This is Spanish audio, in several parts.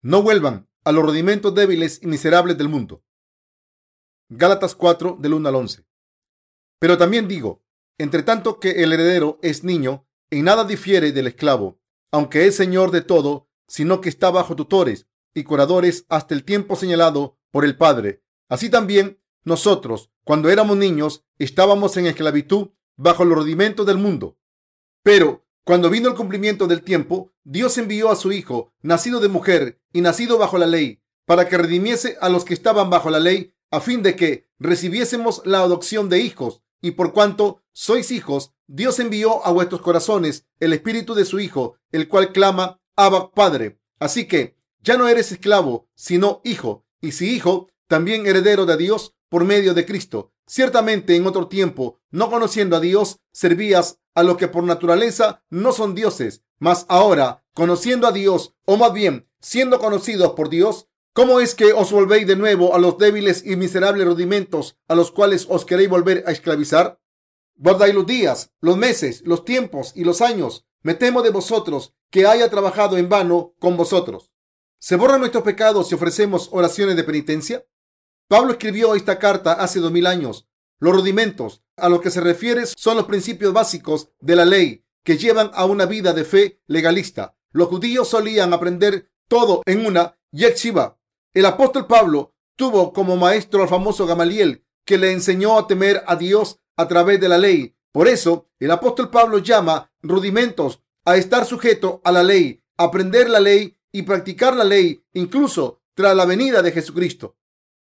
No vuelvan a los rudimentos débiles y miserables del mundo. Gálatas 4, del 1 al 11. Pero también digo, entre tanto que el heredero es niño, en nada difiere del esclavo, aunque es señor de todo, sino que está bajo tutores y curadores hasta el tiempo señalado por el Padre. Así también nosotros, cuando éramos niños, estábamos en esclavitud bajo los rudimentos del mundo. Pero cuando vino el cumplimiento del tiempo, Dios envió a su Hijo, nacido de mujer y nacido bajo la ley, para que redimiese a los que estaban bajo la ley, a fin de que recibiésemos la adopción de hijos. Y por cuanto sois hijos, Dios envió a vuestros corazones el espíritu de su Hijo, el cual clama, Abba, Padre. Así que ya no eres esclavo, sino hijo, y si hijo, también heredero de Dios por medio de Cristo. Ciertamente en otro tiempo, no conociendo a Dios, servías a los que por naturaleza no son dioses, mas ahora, conociendo a Dios, o más bien, siendo conocidos por Dios, ¿cómo es que os volvéis de nuevo a los débiles y miserables rudimentos a los cuales os queréis volver a esclavizar? Guardáis los días, los meses, los tiempos y los años. Me temo de vosotros que haya trabajado en vano con vosotros. ¿Se borran nuestros pecados si ofrecemos oraciones de penitencia? Pablo escribió esta carta hace 2000 años. Los rudimentos a los que se refiere son los principios básicos de la ley que llevan a una vida de fe legalista. Los judíos solían aprender todo en una yeshiva. El apóstol Pablo tuvo como maestro al famoso Gamaliel, que le enseñó a temer a Dios a través de la ley. Por eso, el apóstol Pablo llama rudimentos a estar sujeto a la ley, aprender la ley y practicar la ley, incluso tras la venida de Jesucristo.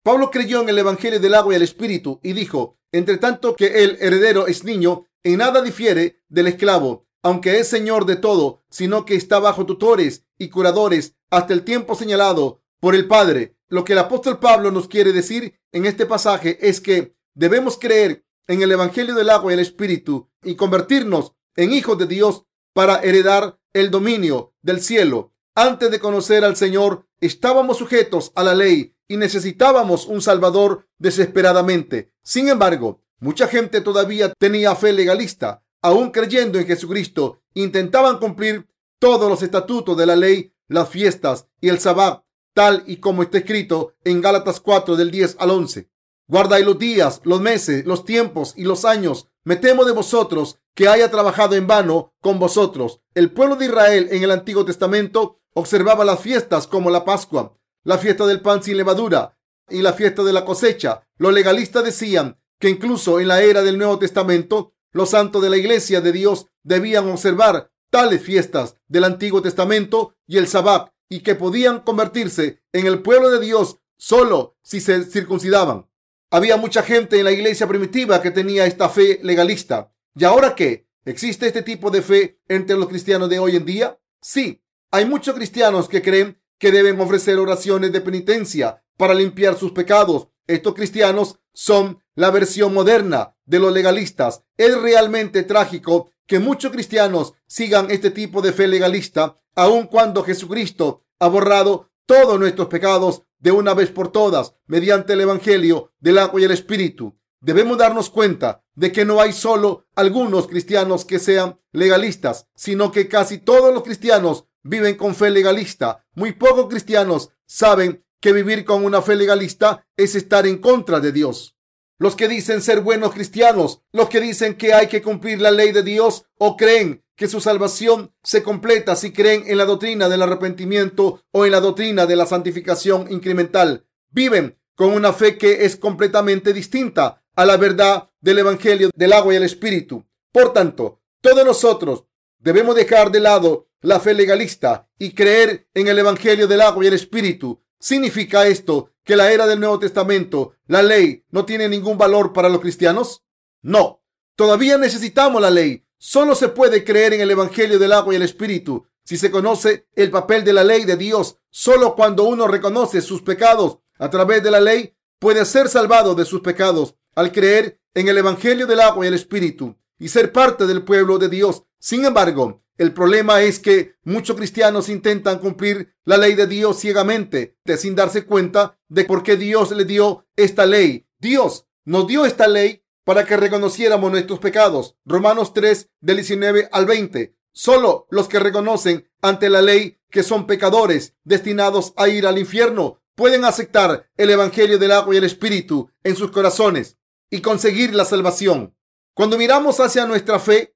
Pablo creyó en el Evangelio del agua y el Espíritu y dijo, entre tanto que el heredero es niño, en nada difiere del esclavo, aunque es señor de todo, sino que está bajo tutores y curadores hasta el tiempo señalado por el Padre. Lo que el apóstol Pablo nos quiere decir en este pasaje es que debemos creer en el Evangelio del agua y el Espíritu y convertirnos en hijos de Dios para heredar el dominio del cielo. Antes de conocer al Señor, estábamos sujetos a la ley y necesitábamos un Salvador desesperadamente. Sin embargo, mucha gente todavía tenía fe legalista. Aún creyendo en Jesucristo, intentaban cumplir todos los estatutos de la ley, las fiestas y el sabbat, tal y como está escrito en Gálatas 4, del 10 al 11. Guardáis los días, los meses, los tiempos y los años. Me temo de vosotros que haya trabajado en vano con vosotros. El pueblo de Israel en el Antiguo Testamento observaba las fiestas como la Pascua, la fiesta del pan sin levadura y la fiesta de la cosecha. Los legalistas decían que incluso en la era del Nuevo Testamento, los santos de la Iglesia de Dios debían observar tales fiestas del Antiguo Testamento y el sabbat, y que podían convertirse en el pueblo de Dios solo si se circuncidaban. Había mucha gente en la iglesia primitiva que tenía esta fe legalista. ¿Y ahora qué? ¿Existe este tipo de fe entre los cristianos de hoy en día? Sí, hay muchos cristianos que creen que deben ofrecer oraciones de penitencia para limpiar sus pecados. Estos cristianos son la versión moderna de los legalistas. Es realmente trágico que muchos cristianos sigan este tipo de fe legalista, aun cuando Jesucristo ha borrado todos nuestros pecados de una vez por todas mediante el Evangelio del agua y el Espíritu. Debemos darnos cuenta de que no hay solo algunos cristianos que sean legalistas, sino que casi todos los cristianos viven con fe legalista. Muy pocos cristianos saben que vivir con una fe legalista es estar en contra de Dios. Los que dicen ser buenos cristianos, los que dicen que hay que cumplir la ley de Dios o creen que su salvación se completa si creen en la doctrina del arrepentimiento o en la doctrina de la santificación incremental, viven con una fe que es completamente distinta a la verdad del Evangelio del agua y el Espíritu. Por tanto, todos nosotros debemos dejar de lado la fe legalista y creer en el Evangelio del agua y el Espíritu. ¿Significa esto que la era del Nuevo Testamento, la ley, no tiene ningún valor para los cristianos? No, todavía necesitamos la ley. Solo se puede creer en el Evangelio del agua y el Espíritu si se conoce el papel de la ley de Dios. Solo cuando uno reconoce sus pecados a través de la ley puede ser salvado de sus pecados al creer en el Evangelio del agua y el Espíritu y ser parte del pueblo de Dios. Sin embargo, el problema es que muchos cristianos intentan cumplir la ley de Dios ciegamente, sin darse cuenta de por qué Dios le dio esta ley. Dios nos dio esta ley para que reconociéramos nuestros pecados. Romanos 3, del 19 al 20. Solo los que reconocen ante la ley que son pecadores destinados a ir al infierno pueden aceptar el evangelio del agua y el espíritu en sus corazones y conseguir la salvación. Cuando miramos hacia nuestra fe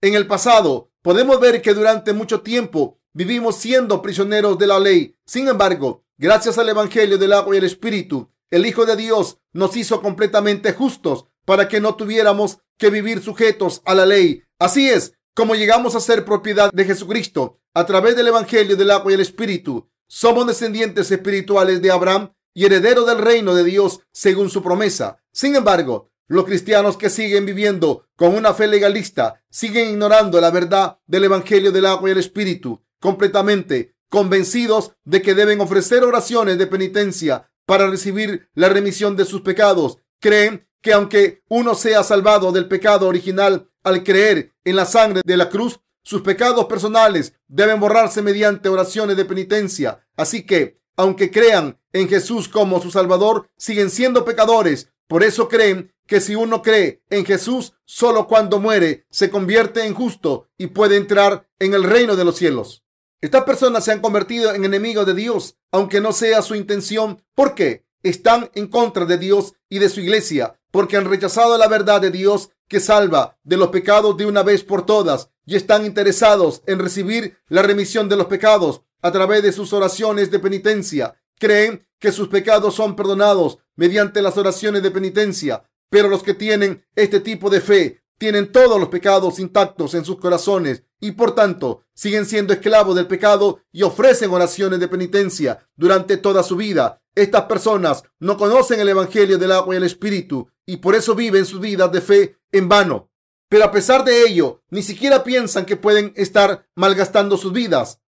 en el pasado, podemos ver que durante mucho tiempo vivimos siendo prisioneros de la ley. Sin embargo, gracias al evangelio del agua y el espíritu, el Hijo de Dios nos hizo completamente justos para que no tuviéramos que vivir sujetos a la ley. Así es como llegamos a ser propiedad de Jesucristo a través del evangelio del agua y el espíritu. Somos descendientes espirituales de Abraham y herederos del reino de Dios según su promesa. Sin embargo, los cristianos que siguen viviendo con una fe legalista siguen ignorando la verdad del evangelio del agua y el espíritu, completamente convencidos de que deben ofrecer oraciones de penitencia para recibir la remisión de sus pecados. Creen que aunque uno sea salvado del pecado original al creer en la sangre de la cruz, sus pecados personales deben borrarse mediante oraciones de penitencia. Así que, aunque crean en Jesús como su Salvador, siguen siendo pecadores. Por eso creen que si uno cree en Jesús, solo cuando muere se convierte en justo y puede entrar en el reino de los cielos. Estas personas se han convertido en enemigos de Dios, aunque no sea su intención. ¿Por qué? Están en contra de Dios y de su iglesia, porque han rechazado la verdad de Dios que salva de los pecados de una vez por todas y están interesados en recibir la remisión de los pecados a través de sus oraciones de penitencia. Creen que sus pecados son perdonados mediante las oraciones de penitencia, pero los que tienen este tipo de fe tienen todos los pecados intactos en sus corazones y por tanto siguen siendo esclavos del pecado y ofrecen oraciones de penitencia durante toda su vida. Estas personas no conocen el evangelio del agua y el espíritu y por eso viven sus vidas de fe en vano. Pero a pesar de ello, ni siquiera piensan que pueden estar malgastando sus vidas.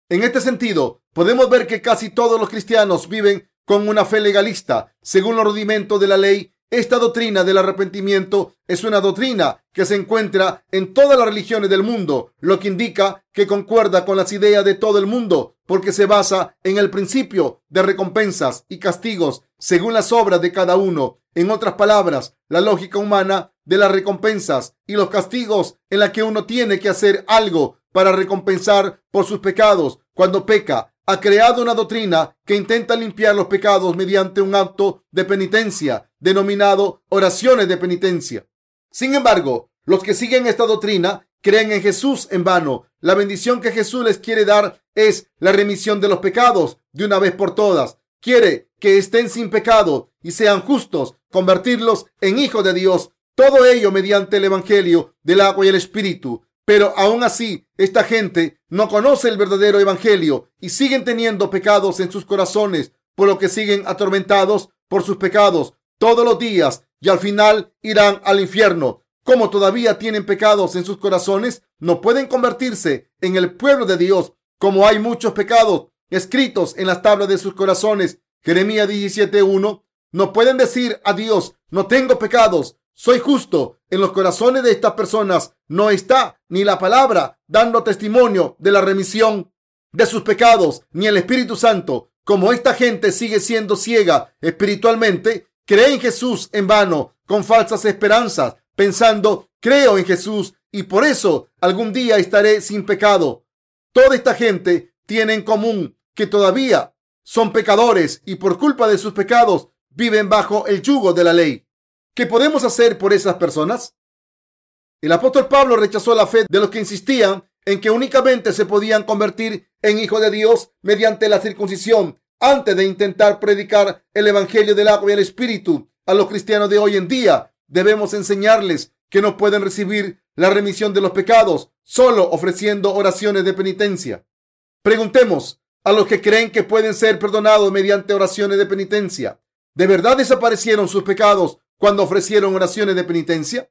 En este sentido, podemos ver que casi todos los cristianos viven con una fe legalista. Según los rudimentos de la ley, esta doctrina del arrepentimiento es una doctrina que se encuentra en todas las religiones del mundo, lo que indica que concuerda con las ideas de todo el mundo, porque se basa en el principio de recompensas y castigos según las obras de cada uno. En otras palabras, la lógica humana de las recompensas y los castigos en la que uno tiene que hacer algo para recompensar por sus pecados cuando peca. Ha creado una doctrina que intenta limpiar los pecados mediante un acto de penitencia denominado oraciones de penitencia. Sin embargo, los que siguen esta doctrina creen en Jesús en vano. La bendición que Jesús les quiere dar es la remisión de los pecados de una vez por todas. Quiere que estén sin pecado y sean justos, convertirlos en hijos de Dios. Todo ello mediante el evangelio del agua y el espíritu. Pero aún así, esta gente no conoce el verdadero evangelio y siguen teniendo pecados en sus corazones, por lo que siguen atormentados por sus pecados todos los días y al final irán al infierno. Como todavía tienen pecados en sus corazones, no pueden convertirse en el pueblo de Dios. Como hay muchos pecados escritos en las tablas de sus corazones, Jeremías 17:1, no pueden decir a Dios, no tengo pecados, soy justo. En los corazones de estas personas no está ni la palabra dando testimonio de la remisión de sus pecados, ni el Espíritu Santo. Como esta gente sigue siendo ciega espiritualmente, cree en Jesús en vano, con falsas esperanzas, pensando, creo en Jesús y por eso algún día estaré sin pecado. Toda esta gente tiene en común que todavía son pecadores y por culpa de sus pecados viven bajo el yugo de la ley. ¿Qué podemos hacer por esas personas? El apóstol Pablo rechazó la fe de los que insistían en que únicamente se podían convertir en hijos de Dios mediante la circuncisión antes de intentar predicar el evangelio del agua y el espíritu a los cristianos de hoy en día. Debemos enseñarles que no pueden recibir la remisión de los pecados solo ofreciendo oraciones de penitencia. Preguntemos a los que creen que pueden ser perdonados mediante oraciones de penitencia, ¿de verdad desaparecieron sus pecados cuando ofrecieron oraciones de penitencia?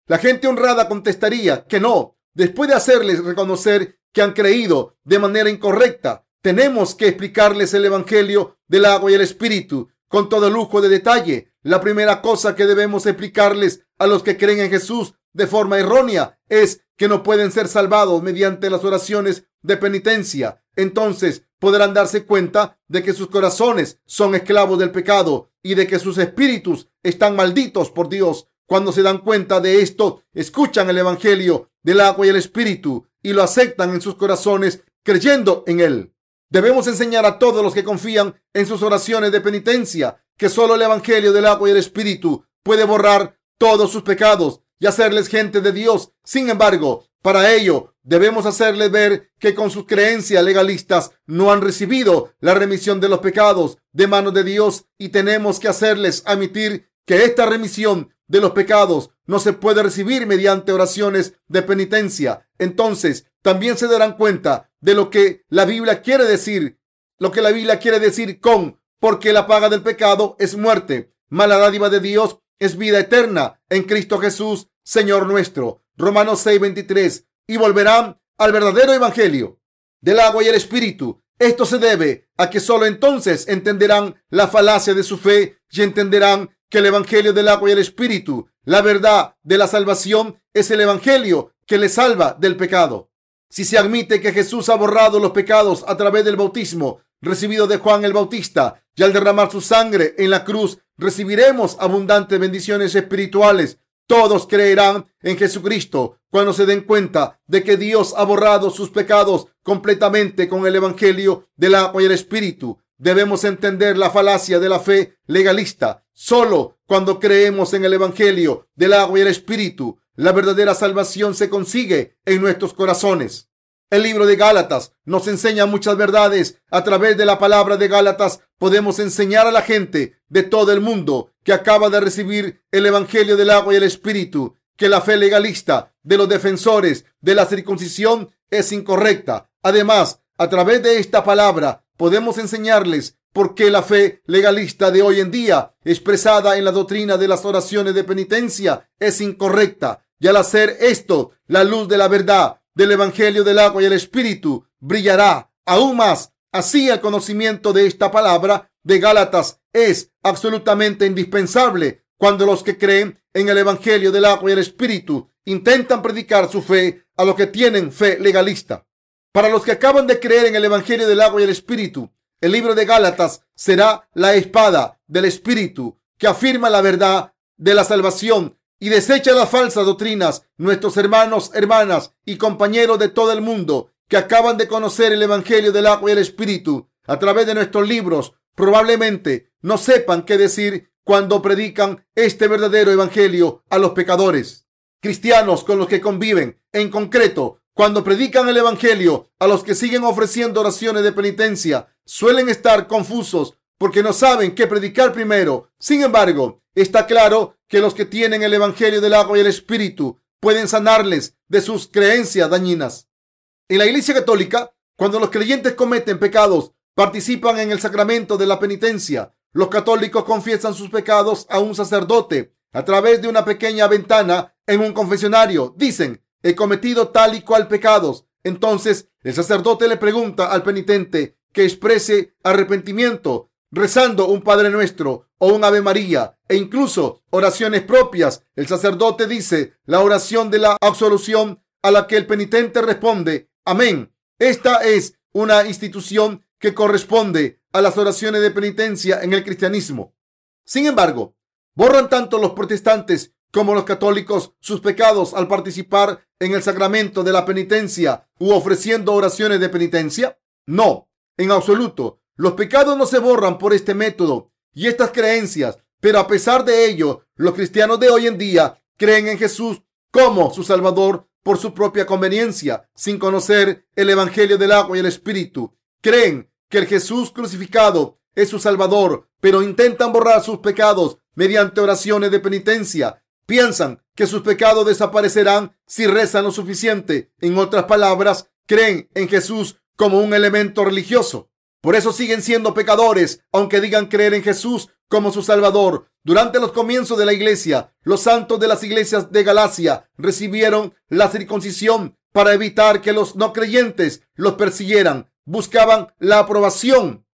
La gente honrada contestaría que no. Después de hacerles reconocer que han creído de manera incorrecta, tenemos que explicarles el evangelio del agua y el espíritu con todo lujo de detalle. La primera cosa que debemos explicarles a los que creen en Jesús de forma errónea es que no pueden ser salvados mediante las oraciones de penitencia. Entonces podrán darse cuenta de que sus corazones son esclavos del pecado y de que sus espíritus están malditos por Dios. Cuando se dan cuenta de esto, escuchan el evangelio del agua y el espíritu y lo aceptan en sus corazones creyendo en Él. Debemos enseñar a todos los que confían en sus oraciones de penitencia que solo el Evangelio del agua y el Espíritu puede borrar todos sus pecados y hacerles gente de Dios. Sin embargo, para ello debemos hacerles ver que con sus creencias legalistas no han recibido la remisión de los pecados de manos de Dios, y tenemos que hacerles admitir que esta remisión de los pecados no se puede recibir mediante oraciones de penitencia. Entonces también se darán cuenta de lo que la Biblia quiere decir, con porque la paga del pecado es muerte, mas la dádiva de Dios es vida eterna en Cristo Jesús, Señor nuestro. Romanos 6:23. Y volverán al verdadero evangelio del agua y el Espíritu. Esto se debe a que solo entonces entenderán la falacia de su fe y entenderán que el evangelio del agua y el Espíritu, la verdad de la salvación, es el evangelio que les salva del pecado. Si se admite que Jesús ha borrado los pecados a través del bautismo recibido de Juan el Bautista y al derramar su sangre en la cruz, recibiremos abundantes bendiciones espirituales. Todos creerán en Jesucristo cuando se den cuenta de que Dios ha borrado sus pecados completamente con el evangelio del agua y el Espíritu. Debemos entender la falacia de la fe legalista. Solo cuando creemos en el evangelio del agua y el Espíritu, la verdadera salvación se consigue en nuestros corazones. El libro de Gálatas nos enseña muchas verdades. A través de la palabra de Gálatas podemos enseñar a la gente de todo el mundo que acaba de recibir el evangelio del agua y el Espíritu que la fe legalista de los defensores de la circuncisión es incorrecta. Además, a través de esta palabra podemos enseñarles por qué la fe legalista de hoy en día, expresada en la doctrina de las oraciones de penitencia, es incorrecta. Y al hacer esto, la luz de la verdad del evangelio del agua y el Espíritu brillará aún más. Así, el conocimiento de esta palabra de Gálatas es absolutamente indispensable cuando los que creen en el evangelio del agua y el Espíritu intentan predicar su fe a los que tienen fe legalista. Para los que acaban de creer en el evangelio del agua y el Espíritu, el libro de Gálatas será la espada del Espíritu que afirma la verdad de la salvación y desecha las falsas doctrinas. Nuestros hermanos, hermanas y compañeros de todo el mundo que acaban de conocer el evangelio del agua y el Espíritu a través de nuestros libros probablemente no sepan qué decir cuando predican este verdadero evangelio a los pecadores. Cristianos con los que conviven, en concreto, cuando predican el evangelio a los que siguen ofreciendo oraciones de penitencia, suelen estar confusos porque no saben qué predicar primero. Sin embargo, está claro que los que tienen el evangelio del agua y el Espíritu pueden sanarles de sus creencias dañinas. En la Iglesia Católica, cuando los creyentes cometen pecados, participan en el sacramento de la penitencia. Los católicos confiesan sus pecados a un sacerdote a través de una pequeña ventana en un confesionario. Dicen: he cometido tal y cual pecados. Entonces el sacerdote le pregunta al penitente que exprese arrepentimiento, rezando un Padre Nuestro o un Ave María e incluso oraciones propias. El sacerdote dice la oración de la absolución, a la que el penitente responde: amén. Esta es una institución que corresponde a las oraciones de penitencia en el cristianismo. Sin embargo, ¿borran tanto los protestantes como los católicos sus pecados al participar en el sacramento de la penitencia u ofreciendo oraciones de penitencia? No, en absoluto. Los pecados no se borran por este método y estas creencias, pero a pesar de ello, los cristianos de hoy en día creen en Jesús como su Salvador por su propia conveniencia, sin conocer el evangelio del agua y el Espíritu. Creen que el Jesús crucificado es su Salvador, pero intentan borrar sus pecados mediante oraciones de penitencia. Piensan que sus pecados desaparecerán si rezan lo suficiente. En otras palabras, creen en Jesús como un elemento religioso. Por eso siguen siendo pecadores, aunque digan creer en Jesús como su Salvador. Durante los comienzos de la iglesia, los santos de las iglesias de Galacia recibieron la circuncisión para evitar que los no creyentes los persiguieran. Buscaban la aprobación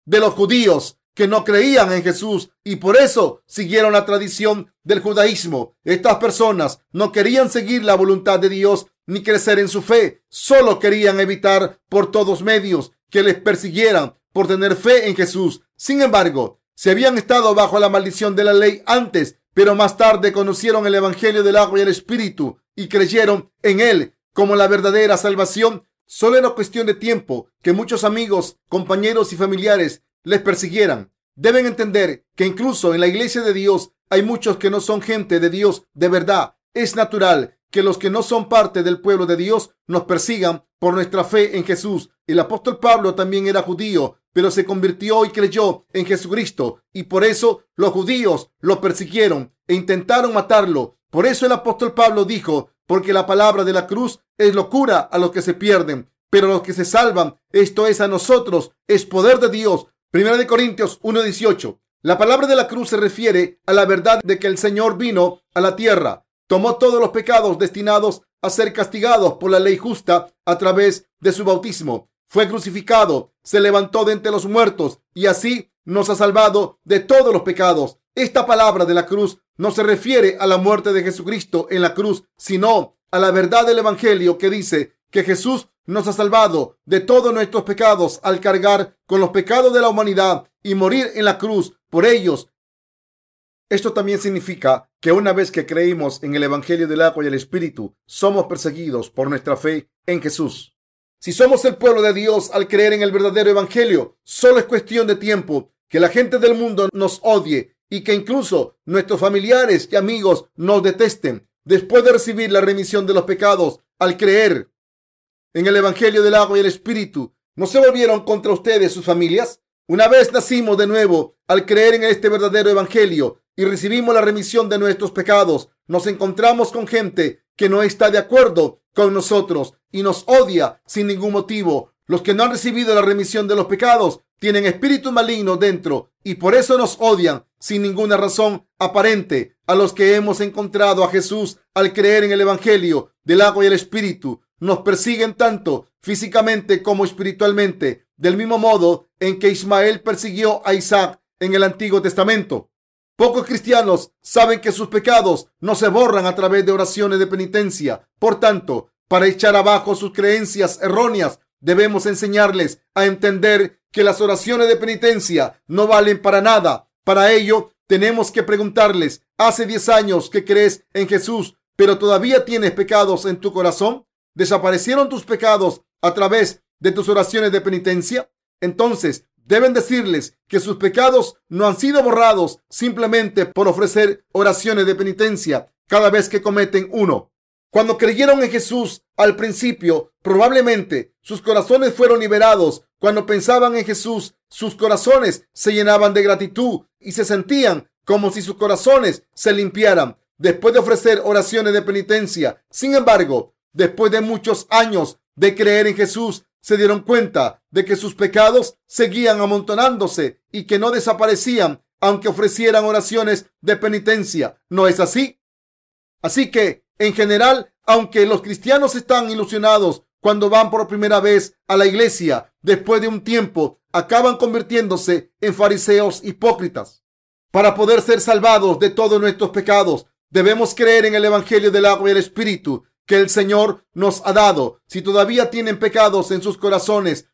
de los judíos que no creían en Jesús y por eso siguieron la tradición del judaísmo. Estas personas no querían seguir la voluntad de Dios ni crecer en su fe. Solo querían evitar por todos medios que les persiguieran por tener fe en Jesús. Sin embargo, se habían estado bajo la maldición de la ley antes, pero más tarde conocieron el evangelio del agua y el Espíritu y creyeron en él como la verdadera salvación, solo era cuestión de tiempo que muchos amigos, compañeros y familiares les persiguieran. Deben entender que incluso en la iglesia de Dios hay muchos que no son gente de Dios de verdad. Es natural que los que no son parte del pueblo de Dios nos persigan por nuestra fe en Jesús. El apóstol Pablo también era judío, pero se convirtió y creyó en Jesucristo, y por eso los judíos lo persiguieron e intentaron matarlo. Por eso el apóstol Pablo dijo: porque la palabra de la cruz es locura a los que se pierden, pero a los que se salvan, esto es a nosotros, es poder de Dios. 1 Corintios 1:18. La palabra de la cruz se refiere a la verdad de que el Señor vino a la tierra, tomó todos los pecados destinados a ser castigados por la ley justa a través de su bautismo. Fue crucificado, se levantó de entre los muertos y así nos ha salvado de todos los pecados. Esta palabra de la cruz no se refiere a la muerte de Jesucristo en la cruz, sino a la verdad del Evangelio que dice que Jesús nos ha salvado de todos nuestros pecados al cargar con los pecados de la humanidad y morir en la cruz por ellos. Esto también significa que una vez que creímos en el Evangelio del agua y el Espíritu, somos perseguidos por nuestra fe en Jesús. Si somos el pueblo de Dios al creer en el verdadero Evangelio, solo es cuestión de tiempo que la gente del mundo nos odie y que incluso nuestros familiares y amigos nos detesten. Después de recibir la remisión de los pecados al creer en el Evangelio del agua y el Espíritu, ¿no se volvieron contra ustedes sus familias? Una vez nacimos de nuevo al creer en este verdadero Evangelio y recibimos la remisión de nuestros pecados, nos encontramos con gente que no está de acuerdo con nosotros y nos odia sin ningún motivo. Los que no han recibido la remisión de los pecados tienen espíritus malignos dentro y por eso nos odian sin ninguna razón aparente. A los que hemos encontrado a Jesús al creer en el Evangelio del agua y el Espíritu, nos persiguen tanto físicamente como espiritualmente, del mismo modo en que Ismael persiguió a Isaac en el Antiguo Testamento. Pocos cristianos saben que sus pecados no se borran a través de oraciones de penitencia. Por tanto, para echar abajo sus creencias erróneas, debemos enseñarles a entender que las oraciones de penitencia no valen para nada. Para ello, tenemos que preguntarles: ¿hace 10 años que crees en Jesús, pero todavía tienes pecados en tu corazón? ¿Desaparecieron tus pecados a través de tus oraciones de penitencia? Entonces, deben decirles que sus pecados no han sido borrados simplemente por ofrecer oraciones de penitencia cada vez que cometen uno. Cuando creyeron en Jesús al principio, probablemente sus corazones fueron liberados. Cuando pensaban en Jesús, sus corazones se llenaban de gratitud y se sentían como si sus corazones se limpiaran después de ofrecer oraciones de penitencia. Sin embargo, después de muchos años de creer en Jesús, se dieron cuenta de que sus pecados seguían amontonándose y que no desaparecían aunque ofrecieran oraciones de penitencia. ¿No es así? Así que, en general, aunque los cristianos están ilusionados cuando van por primera vez a la iglesia, después de un tiempo acaban convirtiéndose en fariseos hipócritas. Para poder ser salvados de todos nuestros pecados, debemos creer en el Evangelio del agua y el Espíritu que el Señor nos ha dado. Si todavía tienen pecados en sus corazones,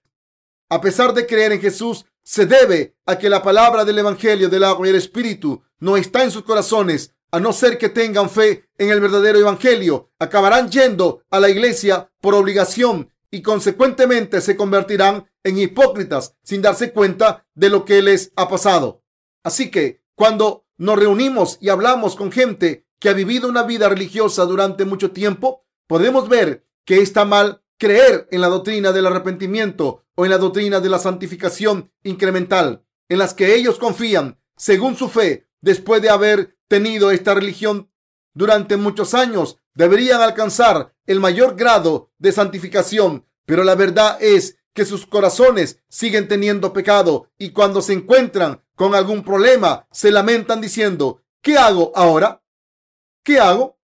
a pesar de creer en Jesús, se debe a que la palabra del Evangelio del agua y el Espíritu no está en sus corazones. A no ser que tengan fe en el verdadero Evangelio, acabarán yendo a la iglesia por obligación y consecuentemente se convertirán en hipócritas sin darse cuenta de lo que les ha pasado. Así que cuando nos reunimos y hablamos con gente que ha vivido una vida religiosa durante mucho tiempo, podemos ver que está mal creer en la doctrina del arrepentimiento o en la doctrina de la santificación incremental, en las que ellos confían según su fe. Después de haber tenido esta religión durante muchos años, deberían alcanzar el mayor grado de santificación, pero la verdad es que sus corazones siguen teniendo pecado y cuando se encuentran con algún problema se lamentan diciendo: ¿qué hago ahora? ¿Qué hago?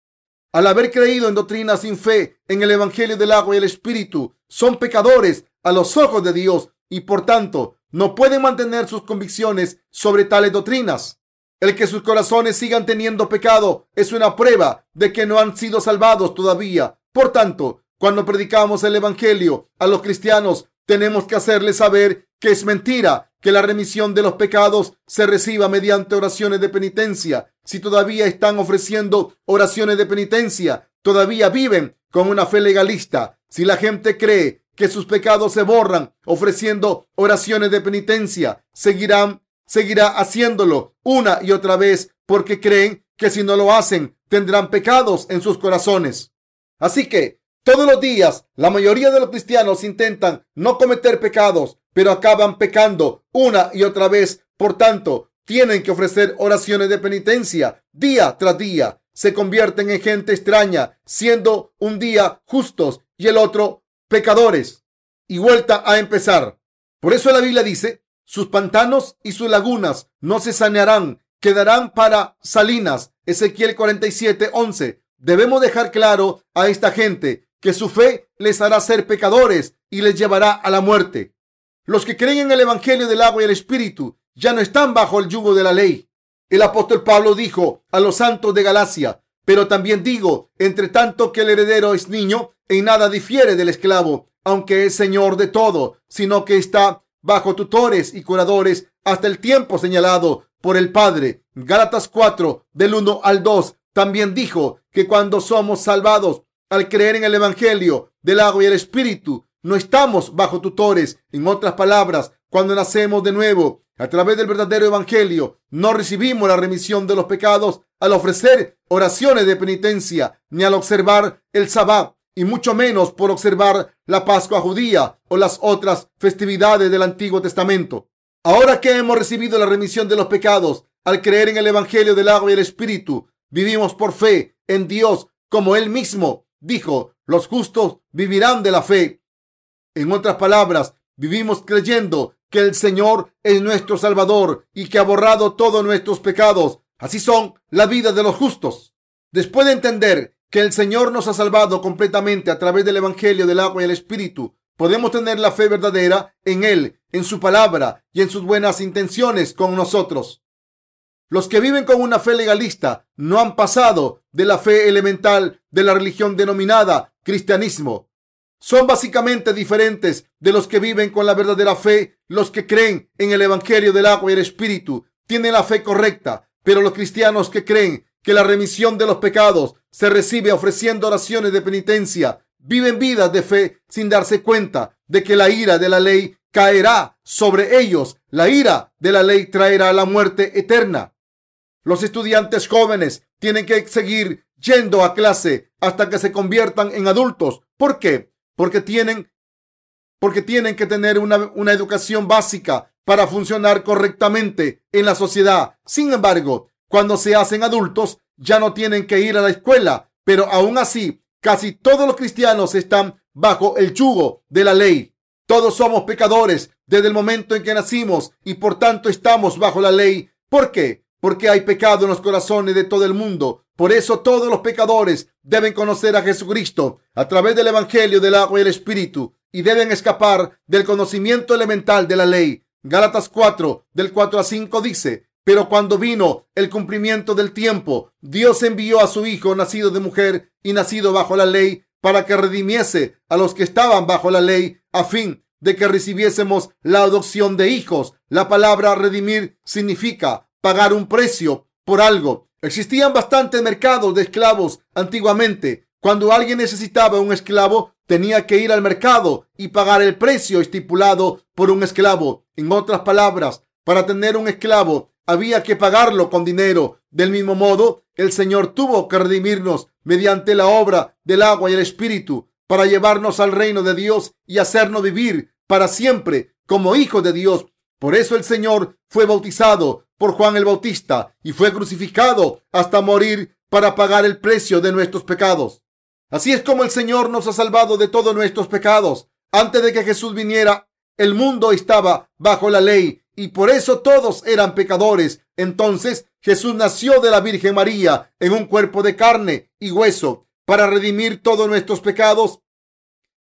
Al haber creído en doctrinas sin fe en el Evangelio del agua y el Espíritu, son pecadores a los ojos de Dios y por tanto no pueden mantener sus convicciones sobre tales doctrinas. El que sus corazones sigan teniendo pecado es una prueba de que no han sido salvados todavía. Por tanto, cuando predicamos el Evangelio a los cristianos, tenemos que hacerles saber que es mentira que la remisión de los pecados se reciba mediante oraciones de penitencia. Si todavía están ofreciendo oraciones de penitencia, todavía viven con una fe legalista. Si la gente cree que sus pecados se borran ofreciendo oraciones de penitencia, seguirá haciéndolo una y otra vez porque creen que si no lo hacen tendrán pecados en sus corazones. Así que todos los días la mayoría de los cristianos intentan no cometer pecados, pero acaban pecando una y otra vez. Por tanto, tienen que ofrecer oraciones de penitencia día tras día. Se convierten en gente extraña, siendo un día justos y el otro pecadores. Y vuelta a empezar. Por eso la Biblia dice: sus pantanos y sus lagunas no se sanearán, quedarán para salinas. Ezequiel 47:11. Debemos dejar claro a esta gente que su fe les hará ser pecadores y les llevará a la muerte. Los que creen en el Evangelio del agua y el Espíritu ya no están bajo el yugo de la ley. El apóstol Pablo dijo a los santos de Galacia: pero también digo, entre tanto que el heredero es niño, en nada difiere del esclavo, aunque es señor de todo, sino que está bajo tutores y curadores hasta el tiempo señalado por el Padre. Gálatas 4, del 1 al 2. También dijo que cuando somos salvados al creer en el Evangelio del agua y el Espíritu, no estamos bajo tutores. En otras palabras, cuando nacemos de nuevo a través del verdadero Evangelio, no recibimos la remisión de los pecados al ofrecer oraciones de penitencia, ni al observar el Sabbat, y mucho menos por observar la Pascua judía o las otras festividades del Antiguo Testamento. Ahora que hemos recibido la remisión de los pecados al creer en el Evangelio del agua y el Espíritu, vivimos por fe en Dios, como Él mismo dijo: los justos vivirán de la fe. En otras palabras, vivimos creyendo que el Señor es nuestro Salvador y que ha borrado todos nuestros pecados. Así son la vida de los justos. Después de entender que el Señor nos ha salvado completamente a través del Evangelio del agua y el Espíritu, podemos tener la fe verdadera en Él, en su palabra y en sus buenas intenciones con nosotros. Los que viven con una fe legalista no han pasado de la fe elemental de la religión denominada cristianismo. Son básicamente diferentes de los que viven con la verdadera fe. Los que creen en el Evangelio del agua y el Espíritu tienen la fe correcta, pero los cristianos que creen que la remisión de los pecados se recibe ofreciendo oraciones de penitencia viven vidas de fe sin darse cuenta de que la ira de la ley caerá sobre ellos. La ira de la ley traerá la muerte eterna. Los estudiantes jóvenes tienen que seguir yendo a clase hasta que se conviertan en adultos. ¿Por qué? Porque tienen que tener una educación básica para funcionar correctamente en la sociedad. Sin embargo, cuando se hacen adultos, ya no tienen que ir a la escuela, pero aún así, casi todos los cristianos están bajo el yugo de la ley. Todos somos pecadores desde el momento en que nacimos y por tanto estamos bajo la ley. ¿Por qué? Porque hay pecado en los corazones de todo el mundo. Por eso todos los pecadores deben conocer a Jesucristo a través del Evangelio del agua y el Espíritu y deben escapar del conocimiento elemental de la ley. Gálatas 4, del 4 a 5 dice: pero cuando vino el cumplimiento del tiempo, Dios envió a su Hijo nacido de mujer y nacido bajo la ley para que redimiese a los que estaban bajo la ley, a fin de que recibiésemos la adopción de hijos. La palabra redimir significa pagar un precio por algo. Existían bastantes mercados de esclavos antiguamente. Cuando alguien necesitaba un esclavo, tenía que ir al mercado y pagar el precio estipulado por un esclavo. En otras palabras, para tener un esclavo había que pagarlo con dinero. Del mismo modo, el Señor tuvo que redimirnos mediante la obra del agua y el Espíritu para llevarnos al reino de Dios y hacernos vivir para siempre como hijos de Dios. Por eso el Señor fue bautizado por Juan el Bautista y fue crucificado hasta morir para pagar el precio de nuestros pecados. Así es como el Señor nos ha salvado de todos nuestros pecados. Antes de que Jesús viniera, el mundo estaba bajo la ley y por eso todos eran pecadores. Entonces Jesús nació de la Virgen María en un cuerpo de carne y hueso para redimir todos nuestros pecados.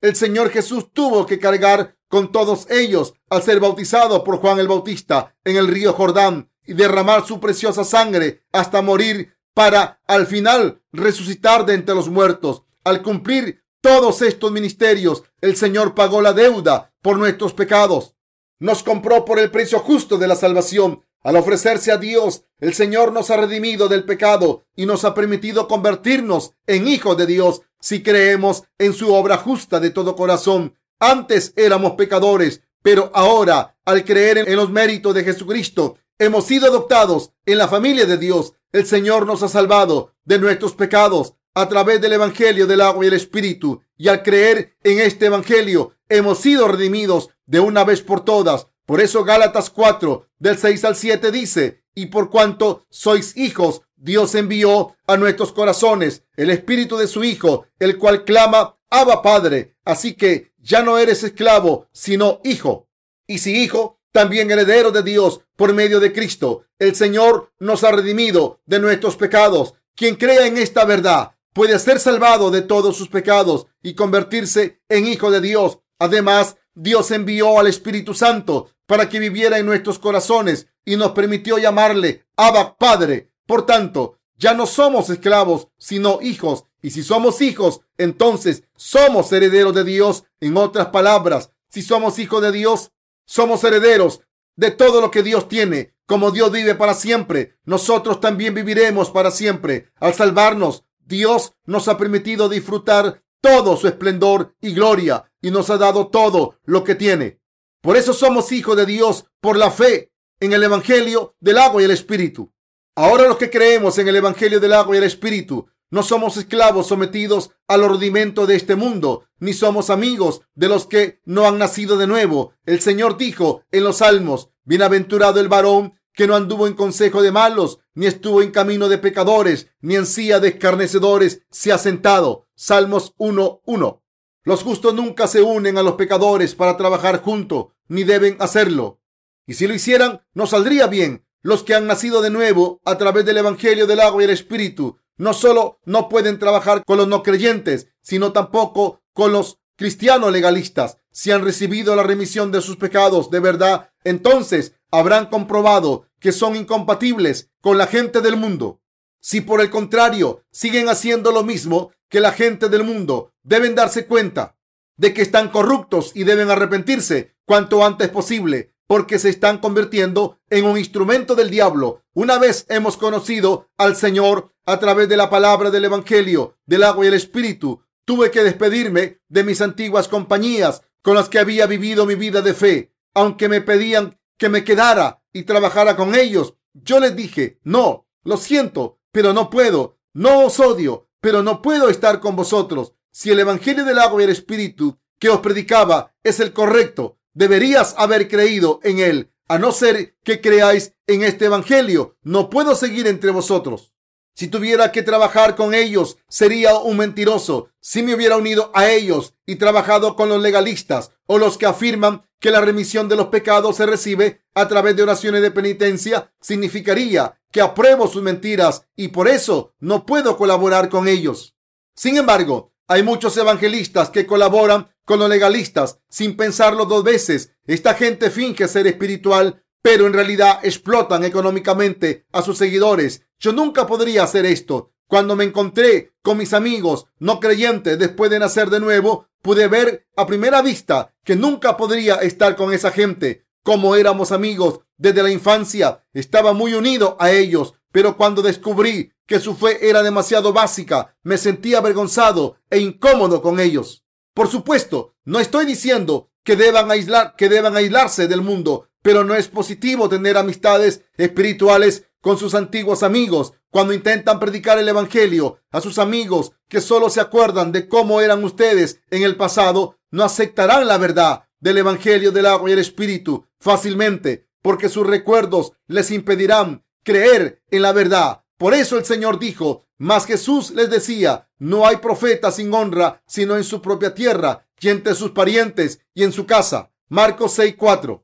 El Señor Jesús tuvo que cargar con todos ellos al ser bautizado por Juan el Bautista en el río Jordán y derramar su preciosa sangre hasta morir para al final resucitar de entre los muertos. Al cumplir todos estos ministerios, el Señor pagó la deuda por nuestros pecados. Nos compró por el precio justo de la salvación. Al ofrecerse a Dios, el Señor nos ha redimido del pecado y nos ha permitido convertirnos en hijos de Dios si creemos en su obra justa de todo corazón. Antes éramos pecadores, pero ahora, al creer en los méritos de Jesucristo, hemos sido adoptados en la familia de Dios. El Señor nos ha salvado de nuestros pecados a través del Evangelio del agua y el Espíritu. Y al creer en este Evangelio, hemos sido redimidos de una vez por todas. Por eso Gálatas 4, del 6 al 7 dice: y por cuanto sois hijos, Dios envió a nuestros corazones el Espíritu de su Hijo, el cual clama: Abba, Padre. Así que ya no eres esclavo, sino hijo. Y si hijo, también heredero de Dios por medio de Cristo. El Señor nos ha redimido de nuestros pecados. Quien crea en esta verdad puede ser salvado de todos sus pecados y convertirse en hijo de Dios. Además, Dios envió al Espíritu Santo para que viviera en nuestros corazones y nos permitió llamarle Abba, Padre. Por tanto, ya no somos esclavos, sino hijos. Y si somos hijos, entonces somos herederos de Dios. En otras palabras, si somos hijos de Dios, somos herederos de todo lo que Dios tiene. Como Dios vive para siempre, nosotros también viviremos para siempre. Al salvarnos, Dios nos ha permitido disfrutar todo su esplendor y gloria y nos ha dado todo lo que tiene. Por eso somos hijos de Dios por la fe en el Evangelio del agua y el Espíritu. Ahora los que creemos en el Evangelio del agua y el Espíritu no somos esclavos sometidos al rudimento de este mundo, ni somos amigos de los que no han nacido de nuevo. El Señor dijo en los Salmos: bienaventurado el varón que no anduvo en consejo de malos, ni estuvo en camino de pecadores, ni en silla de escarnecedores se ha sentado. Salmos 1:1. Los justos nunca se unen a los pecadores para trabajar juntos, ni deben hacerlo. Y si lo hicieran, no saldría bien. Los que han nacido de nuevo a través del Evangelio del agua y el Espíritu no solo no pueden trabajar con los no creyentes, sino tampoco con los cristianos legalistas. Si han recibido la remisión de sus pecados de verdad, entonces habrán comprobado que son incompatibles con la gente del mundo. Si por el contrario siguen haciendo lo mismo que la gente del mundo, deben darse cuenta de que están corruptos y deben arrepentirse cuanto antes posible, porque se están convirtiendo en un instrumento del diablo. Una vez hemos conocido al Señor a través de la palabra del Evangelio del agua y el Espíritu, tuve que despedirme de mis antiguas compañías con las que había vivido mi vida de fe. Aunque me pedían que me quedara y trabajara con ellos, yo les dije: no, lo siento, pero no puedo. No os odio, pero no puedo estar con vosotros. Si el Evangelio del agua y el Espíritu que os predicaba es el correcto, deberías haber creído en él. A no ser que creáis en este Evangelio, no puedo seguir entre vosotros. Si tuviera que trabajar con ellos, sería un mentiroso. Si me hubiera unido a ellos y trabajado con los legalistas o los que afirman que la remisión de los pecados se recibe a través de oraciones de penitencia, significaría que apruebo sus mentiras y por eso no puedo colaborar con ellos. Sin embargo, hay muchos evangelistas que colaboran con los legalistas sin pensarlo dos veces. Esta gente finge ser espiritual, pero en realidad explotan económicamente a sus seguidores. Yo nunca podría hacer esto. Cuando me encontré con mis amigos no creyentes después de nacer de nuevo, pude ver a primera vista que nunca podría estar con esa gente. Como éramos amigos desde la infancia, estaba muy unido a ellos, pero cuando descubrí que su fe era demasiado básica, me sentí avergonzado e incómodo con ellos. Por supuesto, no estoy diciendo que deban aislarse del mundo, pero no es positivo tener amistades espirituales con sus antiguos amigos. Cuando intentan predicar el Evangelio a sus amigos que solo se acuerdan de cómo eran ustedes en el pasado, no aceptarán la verdad del Evangelio del agua y el Espíritu fácilmente, porque sus recuerdos les impedirán creer en la verdad. Por eso el Señor dijo: mas Jesús les decía: no hay profeta sin honra sino en su propia tierra y entre sus parientes y en su casa. Marcos 6:4.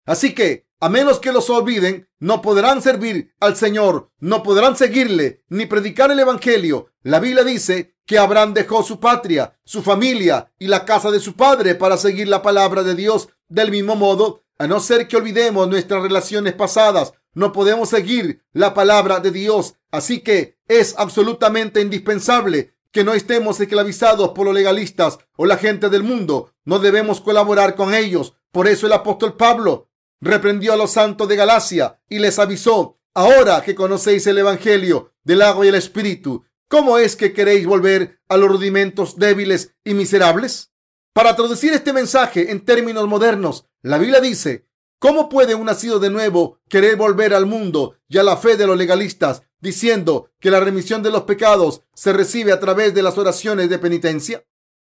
Así que, a menos que los olviden, no podrán servir al Señor, no podrán seguirle ni predicar el Evangelio. La Biblia dice que Abraham dejó su patria, su familia y la casa de su padre para seguir la palabra de Dios. Del mismo modo, a no ser que olvidemos nuestras relaciones pasadas, no podemos seguir la palabra de Dios. Así que es absolutamente indispensable que no estemos esclavizados por los legalistas o la gente del mundo. No debemos colaborar con ellos. Por eso el apóstol Pablo reprendió a los santos de Galacia y les avisó: ahora que conocéis el evangelio del agua y el espíritu, ¿cómo es que queréis volver a los rudimentos débiles y miserables? Para traducir este mensaje en términos modernos, la Biblia dice: ¿cómo puede un nacido de nuevo querer volver al mundo y a la fe de los legalistas, diciendo que la remisión de los pecados se recibe a través de las oraciones de penitencia?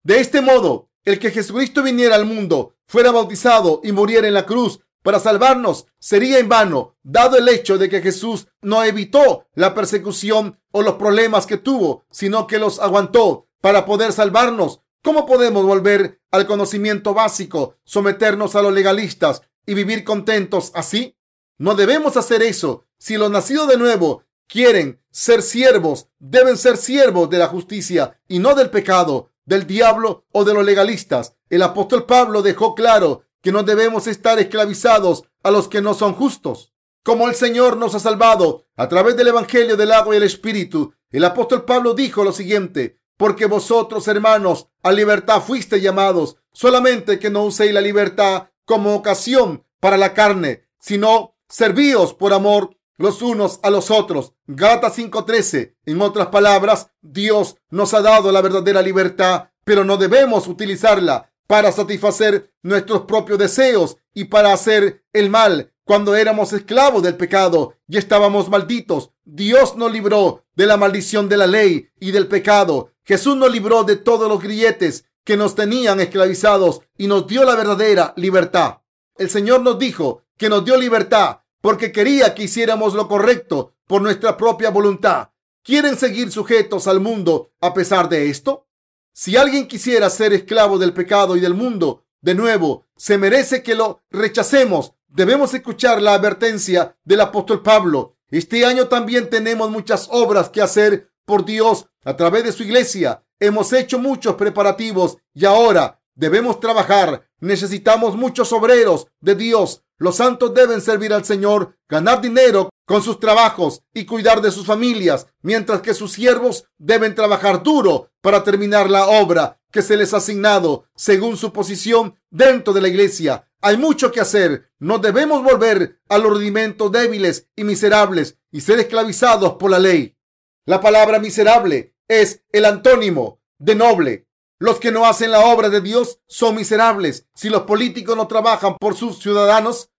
De este modo, el que Jesucristo viniera al mundo, fuera bautizado y muriera en la cruz para salvarnos, sería en vano, dado el hecho de que Jesús no evitó la persecución o los problemas que tuvo, sino que los aguantó para poder salvarnos. ¿Cómo podemos volver al conocimiento básico, someternos a los legalistas y vivir contentos así? No debemos hacer eso. Si los nacidos de nuevo quieren ser siervos, deben ser siervos de la justicia y no del pecado, del diablo o de los legalistas. El apóstol Pablo dejó claro que no debemos estar esclavizados a los que no son justos. Como el Señor nos ha salvado a través del evangelio del agua y el espíritu, el apóstol Pablo dijo lo siguiente: porque vosotros, hermanos, a libertad fuisteis llamados, solamente que no uséis la libertad como ocasión para la carne, sino servíos por amor los unos a los otros. Gálatas 5:13. En otras palabras, Dios nos ha dado la verdadera libertad, pero no debemos utilizarla para satisfacer nuestros propios deseos y para hacer el mal. Cuando éramos esclavos del pecado y estábamos malditos, Dios nos libró de la maldición de la ley y del pecado. Jesús nos libró de todos los grilletes que nos tenían esclavizados y nos dio la verdadera libertad. El Señor nos dijo que nos dio libertad porque quería que hiciéramos lo correcto por nuestra propia voluntad. ¿Quieren seguir sujetos al mundo a pesar de esto? Si alguien quisiera ser esclavo del pecado y del mundo, de nuevo, se merece que lo rechacemos. Debemos escuchar la advertencia del apóstol Pablo. Este año también tenemos muchas obras que hacer por Dios a través de su iglesia. Hemos hecho muchos preparativos y ahora debemos trabajar. Necesitamos muchos obreros de Dios. Los santos deben servir al Señor, ganar dinero con sus trabajos y cuidar de sus familias, mientras que sus siervos deben trabajar duro para terminar la obra que se les ha asignado según su posición dentro de la iglesia. Hay mucho que hacer. No debemos volver a los rudimentos débiles y miserables y ser esclavizados por la ley. La palabra miserable es el antónimo de noble. Los que no hacen la obra de Dios son miserables. Si los políticos no trabajan por sus ciudadanos,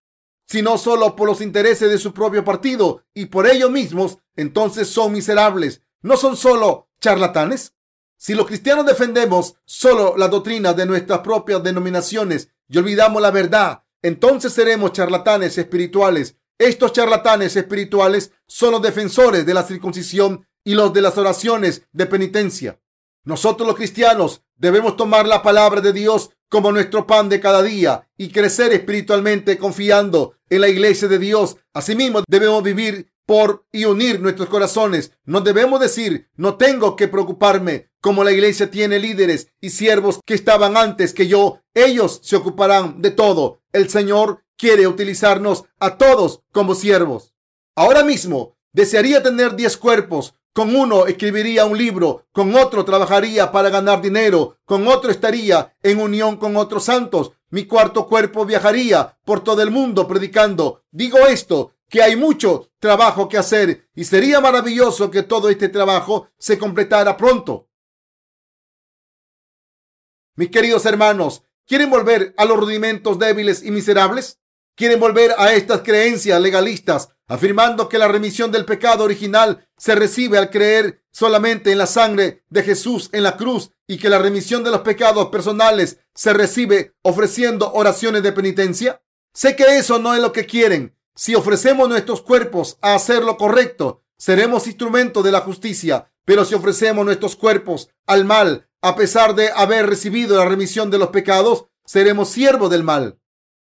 sino solo por los intereses de su propio partido y por ellos mismos, entonces son miserables. ¿No son solo charlatanes? Si los cristianos defendemos solo la doctrina de nuestras propias denominaciones y olvidamos la verdad, entonces seremos charlatanes espirituales. Estos charlatanes espirituales son los defensores de la circuncisión y los de las oraciones de penitencia. Nosotros los cristianos debemos tomar la palabra de Dios como nuestro pan de cada día y crecer espiritualmente confiando en la iglesia de Dios. Asimismo, debemos vivir por y unir nuestros corazones. No debemos decir: no tengo que preocuparme, como la iglesia tiene líderes y siervos que estaban antes que yo. Ellos se ocuparán de todo. El Señor quiere utilizarnos a todos como siervos. Ahora mismo desearía tener 10 cuerpos. Con uno escribiría un libro, con otro trabajaría para ganar dinero, con otro estaría en unión con otros santos. Mi cuarto cuerpo viajaría por todo el mundo predicando. Digo esto, que hay mucho trabajo que hacer y sería maravilloso que todo este trabajo se completara pronto. Mis queridos hermanos, ¿quieren volver a los rudimentos débiles y miserables? ¿Quieren volver a estas creencias legalistas, afirmando que la remisión del pecado original se recibe al creer solamente en la sangre de Jesús en la cruz y que la remisión de los pecados personales se recibe ofreciendo oraciones de penitencia? Sé que eso no es lo que quieren. Si ofrecemos nuestros cuerpos a hacer lo correcto, seremos instrumentos de la justicia. Pero si ofrecemos nuestros cuerpos al mal, a pesar de haber recibido la remisión de los pecados, seremos siervos del mal.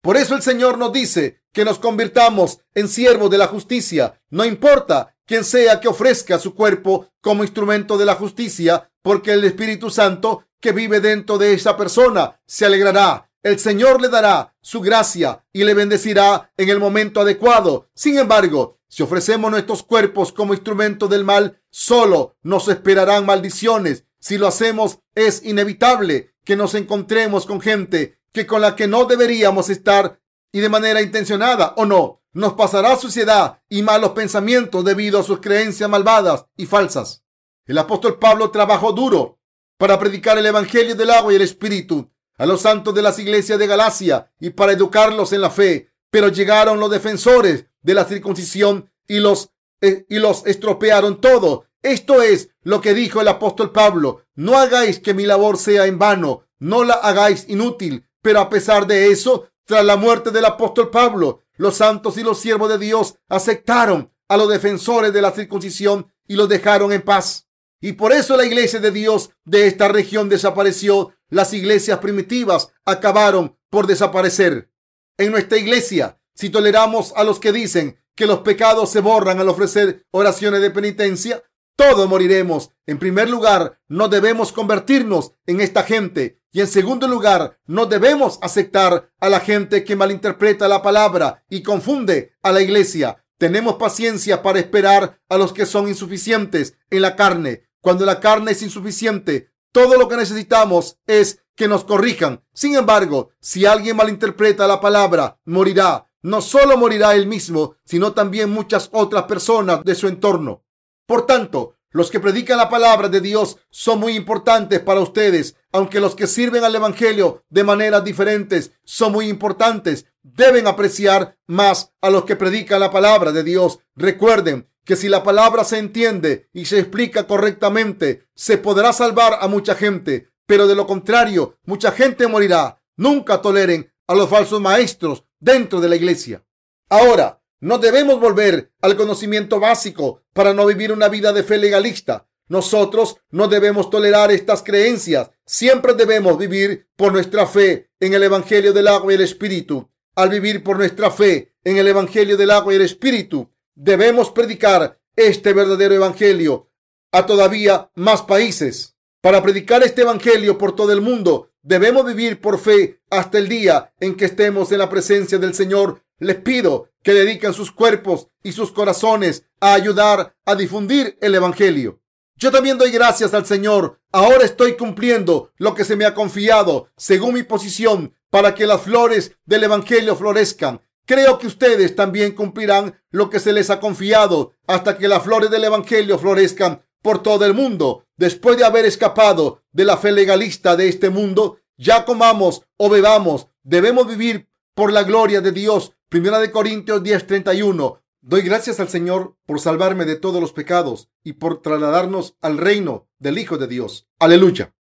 Por eso el Señor nos dice que nos convirtamos en siervos de la justicia. No importa quién sea que ofrezca su cuerpo como instrumento de la justicia, porque el Espíritu Santo que vive dentro de esa persona se alegrará. El Señor le dará su gracia y le bendecirá en el momento adecuado. Sin embargo, si ofrecemos nuestros cuerpos como instrumento del mal, solo nos esperarán maldiciones. Si lo hacemos, es inevitable que nos encontremos con gente con la que no deberíamos estar, y de manera intencionada o no, nos pasará suciedad y malos pensamientos debido a sus creencias malvadas y falsas. El apóstol Pablo trabajó duro para predicar el evangelio del agua y el espíritu a los santos de las iglesias de Galacia y para educarlos en la fe, pero llegaron los defensores de la circuncisión y los estropearon todo. Esto es lo que dijo el apóstol Pablo: no hagáis que mi labor sea en vano, no la hagáis inútil. Pero a pesar de eso, tras la muerte del apóstol Pablo, los santos y los siervos de Dios aceptaron a los defensores de la circuncisión y los dejaron en paz. Y por eso la iglesia de Dios de esta región desapareció. Las iglesias primitivas acabaron por desaparecer. En nuestra iglesia, si toleramos a los que dicen que los pecados se borran al ofrecer oraciones de penitencia, todos moriremos. En primer lugar, no debemos convertirnos en esta gente. Y en segundo lugar, no debemos aceptar a la gente que malinterpreta la palabra y confunde a la iglesia. Tenemos paciencia para esperar a los que son insuficientes en la carne. Cuando la carne es insuficiente, todo lo que necesitamos es que nos corrijan. Sin embargo, si alguien malinterpreta la palabra, morirá. No solo morirá él mismo, sino también muchas otras personas de su entorno. Por tanto, los que predican la palabra de Dios son muy importantes para ustedes. Aunque los que sirven al evangelio de maneras diferentes son muy importantes, deben apreciar más a los que predican la palabra de Dios. Recuerden que si la palabra se entiende y se explica correctamente, se podrá salvar a mucha gente, pero de lo contrario, mucha gente morirá. Nunca toleren a los falsos maestros dentro de la iglesia. Ahora, no debemos volver al conocimiento básico para no vivir una vida de fe legalista. Nosotros no debemos tolerar estas creencias. Siempre debemos vivir por nuestra fe en el evangelio del agua y el espíritu. Al vivir por nuestra fe en el evangelio del agua y el espíritu, debemos predicar este verdadero evangelio a todavía más países. Para predicar este evangelio por todo el mundo, debemos vivir por fe hasta el día en que estemos en la presencia del Señor. Les pido que dediquen sus cuerpos y sus corazones a ayudar a difundir el evangelio. Yo también doy gracias al Señor. Ahora estoy cumpliendo lo que se me ha confiado según mi posición para que las flores del evangelio florezcan. Creo que ustedes también cumplirán lo que se les ha confiado hasta que las flores del evangelio florezcan por todo el mundo. Después de haber escapado de la fe legalista de este mundo, ya comamos o bebamos, debemos vivir por la gloria de Dios. 1 Corintios 10:31. Doy gracias al Señor por salvarme de todos los pecados y por trasladarnos al reino del Hijo de Dios. Aleluya.